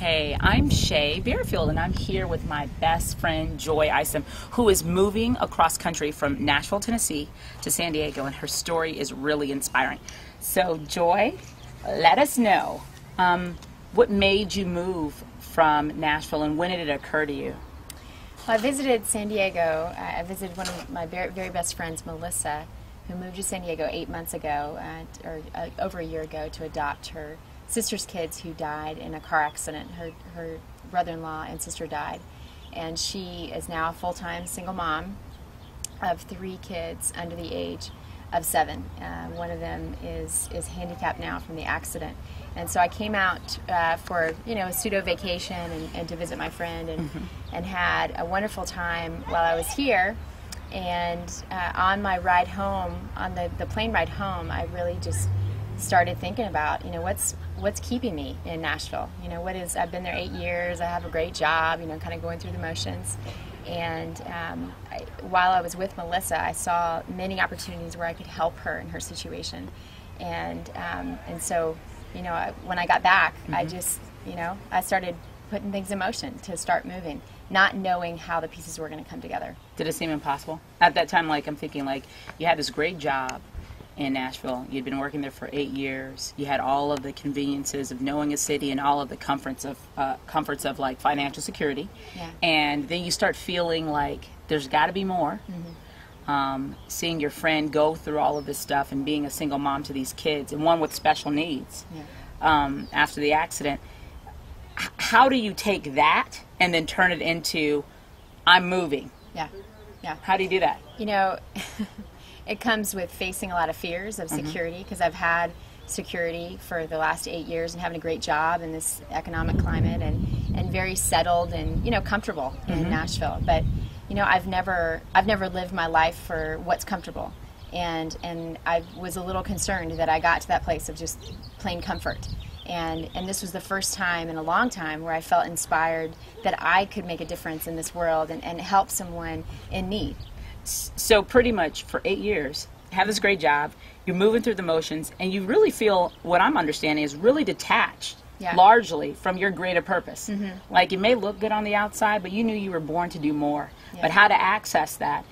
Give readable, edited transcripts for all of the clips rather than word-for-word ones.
Hey, I'm Shay Barefield, and I'm here with my best friend, Joy Isom, who is moving across country from Nashville, Tennessee to San Diego, and her story is really inspiring. So, Joy, let us know, what made you move from Nashville, and when did it occur to you? Well, I visited San Diego. I visited one of my very best friends, Melissa, who moved to San Diego 8 months ago, over a year ago, to adopt her sister's kids who died in a car accident. Her brother-in-law and sister died, and she is now a full-time single mom of 3 kids under the age of 7. One of them is handicapped now from the accident, and so I came out for a pseudo vacation and to visit my friend and had a wonderful time while I was here. And on my ride home, on the plane ride home, I really just started thinking about, what's keeping me in Nashville. I've been there 8 years. I have a great job. Kind of going through the motions. And while I was with Melissa, I saw many opportunities where I could help her in her situation. And so, when I got back, I just, I started putting things in motion to start moving, not knowing how the pieces were going to come together. Did it seem impossible? At that time, I'm thinking, you had this great job in Nashville. You'd been working there for 8 years. You had all of the conveniences of knowing a city and all of the comforts of financial security. Yeah. And then you start feeling like there's got to be more. Seeing your friend go through all of this stuff and being a single mom to these kids, and one with special needs, after the accident. How do you take that and then turn it into, I'm moving? Yeah. How do you do that? It comes with facing a lot of fears of security, because I've had security for the last 8 years and having a great job in this economic climate and very settled and comfortable in Nashville. But I've never lived my life for what's comfortable, and I was a little concerned that I got to that place of just plain comfort. And this was the first time in a long time where I felt inspired that I could make a difference in this world and help someone in need. So pretty much for 8 years, have this great job, you're moving through the motions, and you really feel, what I'm understanding, is really detached, largely, from your greater purpose. It may look good on the outside, but you knew you were born to do more. But how to access that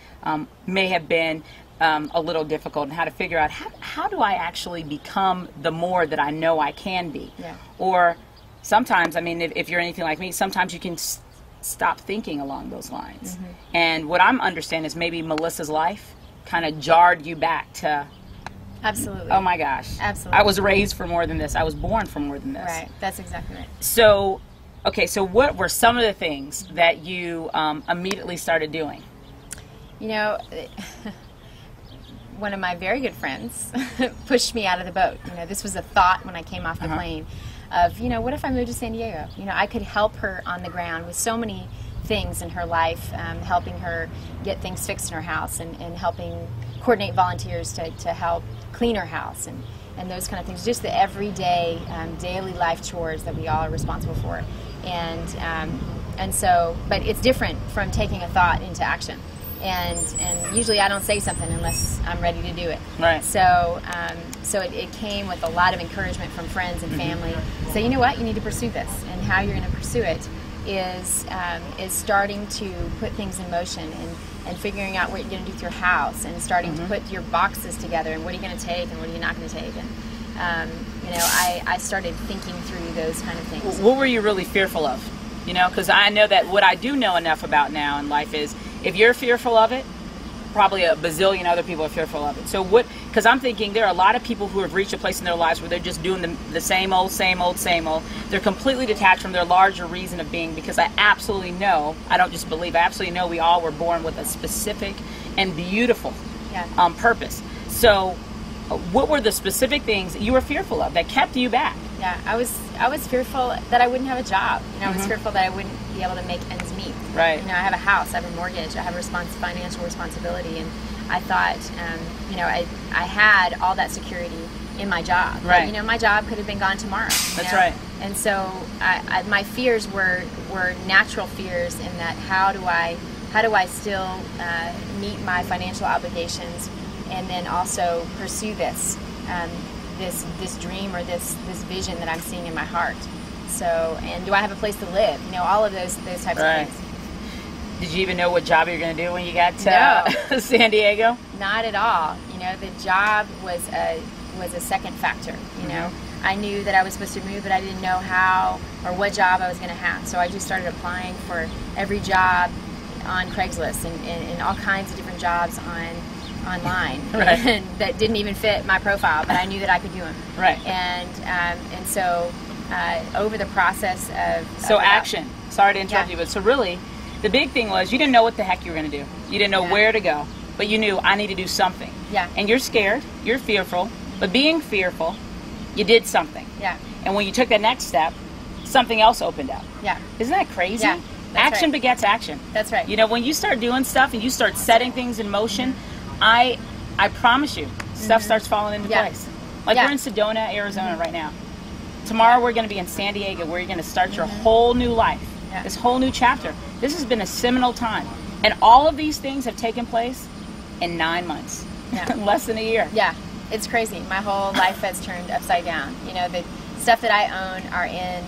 may have been a little difficult, and how to figure out, how do I actually become the more that I know I can be? Or sometimes, if you're anything like me, sometimes you can stop thinking along those lines. And what I'm understanding is maybe Melissa's life kind of jarred you back to, absolutely, oh my gosh, absolutely, I was raised for more than this. I was born for more than this. Right, that's exactly right. So, okay, so what were some of the things that you immediately started doing? One of my very good friends pushed me out of the boat. This was a thought when I came off the plane of, what if I moved to San Diego? I could help her on the ground with so many things in her life, helping her get things fixed in her house and helping coordinate volunteers to help clean her house and those kind of things. Just the everyday, daily life chores that we all are responsible for. And so, but it's different from taking a thought into action. And usually I don't say something unless I'm ready to do it. Right. So it came with a lot of encouragement from friends and family. So you know what, you need to pursue this, and how you're going to pursue it is starting to put things in motion and figuring out what you're going to do with your house, and starting to put your boxes together, and what are you going to take and what are you not going to take. And I started thinking through those kind of things. What were you really fearful of? Because I know that what I do know enough about now in life is, if you're fearful of it, probably a bazillion other people are fearful of it. So because I'm thinking there are a lot of people who have reached a place in their lives where they're just doing the same old. They're completely detached from their larger reason of being, because I absolutely know, I don't just believe, I absolutely know we all were born with a specific and beautiful purpose. So what were the specific things that you were fearful of that kept you back? Yeah, I was fearful that I wouldn't have a job. I was fearful that I wouldn't be able to make ends meet. Right. I have a house, I have a mortgage, I have financial responsibility, and I thought, I had all that security in my job. Right. But, my job could have been gone tomorrow. That's right. And so my fears were natural fears in that, how do I still meet my financial obligations, and then also pursue this dream or this vision that I'm seeing in my heart. so, and do I have a place to live? You know, all of those types of things. Did you even know what job you were going to do when you got to San Diego? Not at all. You know, the job was a second factor. You know, I knew that I was supposed to move, but I didn't know how or what job I was going to have. So I just started applying for every job on Craigslist and all kinds of different jobs online and that didn't even fit my profile, but I knew that I could do them. Right. And so over the process of action. Sorry to interrupt you, but so really, the big thing was you didn't know what the heck you were going to do. You didn't know where to go, but you knew I need to do something. Yeah. And you're scared, you're fearful, but being fearful, you did something. Yeah. And when you took the next step, something else opened up. Yeah. Isn't that crazy? Yeah. Action begets action. That's right. You know, when you start doing stuff and you start setting things in motion, I promise you, stuff starts falling into place. Like we're in Sedona, Arizona right now. Tomorrow we're going to be in San Diego, where you're going to start your whole new life, this whole new chapter. This has been a seminal time. And all of these things have taken place in 9 months, less than a year. Yeah, it's crazy. My whole life has turned upside down. You know, the stuff that I own are in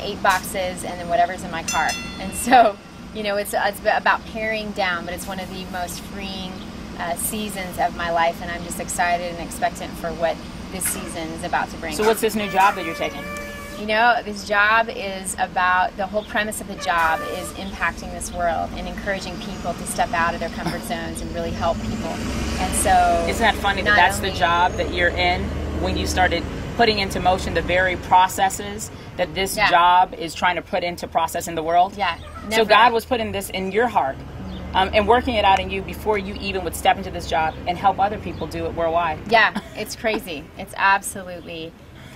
8 boxes and then whatever's in my car. And so, you know, it's about paring down, but it's one of the most freeing seasons of my life, and I'm just excited and expectant for what this season is about to bring. So what's this new job that you're taking? You know, this job is about, the whole premise of the job is impacting this world and encouraging people to step out of their comfort zones and really help people. And so... Isn't that funny that that's the job that you're in when you started putting into motion the very processes that this job is trying to put into process in the world? Yeah. So God was putting this in your heart and working it out in you before you even would step into this job and help other people do it worldwide. Yeah, it's crazy. It's absolutely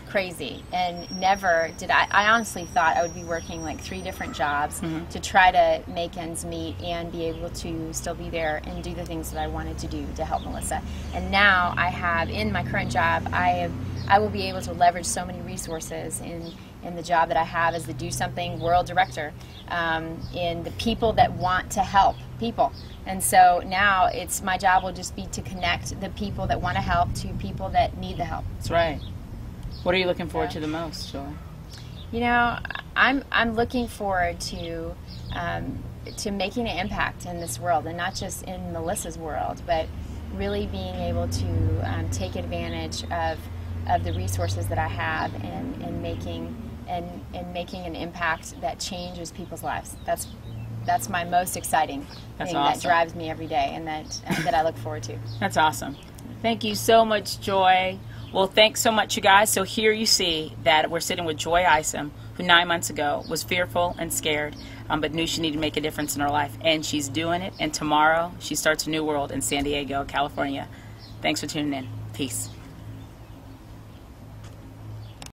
crazy. And never did I honestly thought I would be working like 3 different jobs to try to make ends meet and be able to still be there and do the things that I wanted to do to help Melissa. And now I have, in my current job, I will be able to leverage so many resources in the job that I have as the Do Something World Director, in the people that want to help people. And so now it's my job will just be to connect the people that want to help to people that need the help. That's right. What are you looking forward to the most, Joy? You know, I'm looking forward to making an impact in this world, and not just in Melissa's world, but really being able to take advantage of the resources that I have and making an impact that changes people's lives. That's my most exciting thing that drives me every day, and that I look forward to. That's awesome. Thank you so much, Joy. Well, thanks so much, you guys. So here you see that we're sitting with Joy Isom, who 9 months ago was fearful and scared, but knew she needed to make a difference in her life. And she's doing it. And tomorrow she starts a new world in San Diego, California. Thanks for tuning in. Peace.